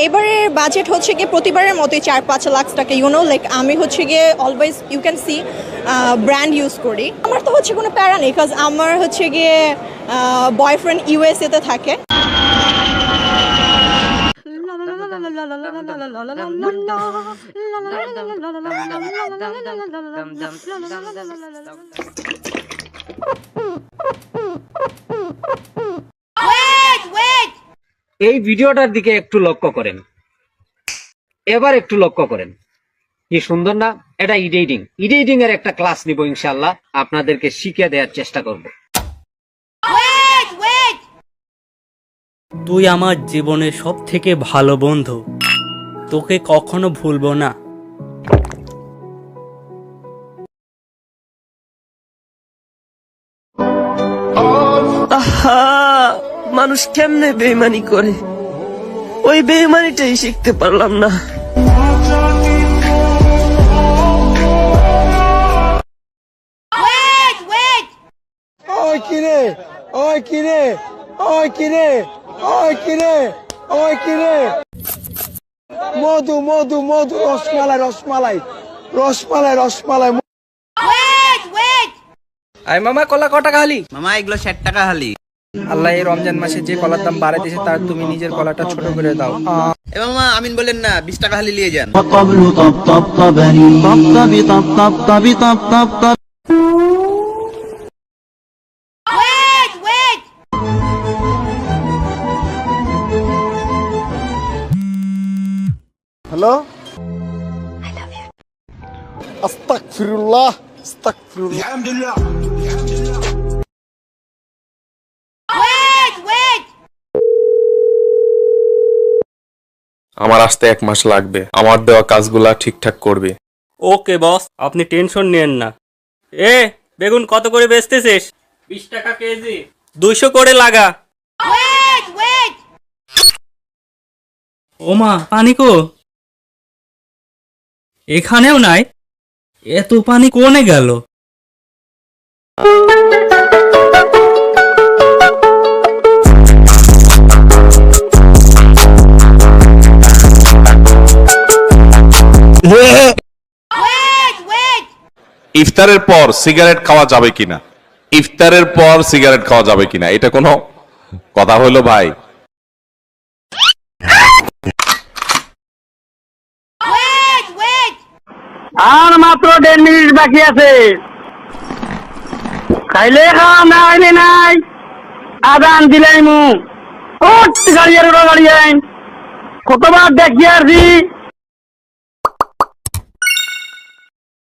এবারের বাজেট হচ্ছে গিয়ে প্রতিবারের মতোই 4-5 লাখ টাকা, লাইক আমি হচ্ছে গিয়ে always you can see brand use করি। আমার তো হচ্ছে কোনো প্যারা নেই, বিকজ আমার হচ্ছে গিয়ে বয়ফ্রেন্ড ইউএসএতে থাকে। এই ভিডিওটার দিকে একটু লক্ষ্য করেন, এবার একটু লক্ষ্য করেন, কি সুন্দর না? এটা এডিটিং এর একটা ক্লাস নিব ইনশাআল্লাহ, আপনাদেরকে শিখিয়ে দেওয়ার চেষ্টা করব। তুই আমার জীবনের সব থেকে ভালো বন্ধু, তোকে কখনো ভুলবো না। মানুষ কেমনে বেইমানি করে, ওই বেইমানিটাই শিখতে পারলাম না। ওই কিরে, ওই কিরে, ওই কিরে, ওই কিরে, ওই কিরে, মধু মধু মধু, রসমালাই রসমালাই রসমালাই রসমালাই। আই মামা কলা কত টাকা হালি? মামা এগুলো 60 টাকা হালি। আল্লাহ এই রমজান মাসে যে কলার দাম বাড়াই দিয়েছে তার তুমি নিজের কলাটা ছোট করে দাও। এ মামা আমিন বলেন না, 20 টাকা হালি নিয়ে যান। হ্যালো, আস্তাগফিরুল্লাহ আস্তাগফিরুল্লাহ। আমার আসতে 1 মাস লাগবে, আমার দেওয়া কাজগুলা ঠিকঠাক করবে। ওকে বস, আপনি টেনশন নেন না। বেগুন কত করে বেচতেছিস? 20 টাকা কেজি। 200 করে লাগা। ওমা, পানি কো? এখানেও নাই। এত পানি কোনে গেল? ইফতারের পর সিগারেট খাওয়া যাবে কিনা? ইফতারের পর সিগারেট খাওয়া যাবে কিনা, এটা কোনো কথা হলো ভাই? আর মাত্র 1.5 মিনিট বাকি আছে। খাইলে খাওয়া না হইলে নাই, আদান দিলাই মু গাড়ি আর গাড়ি কতবার দেখি আসি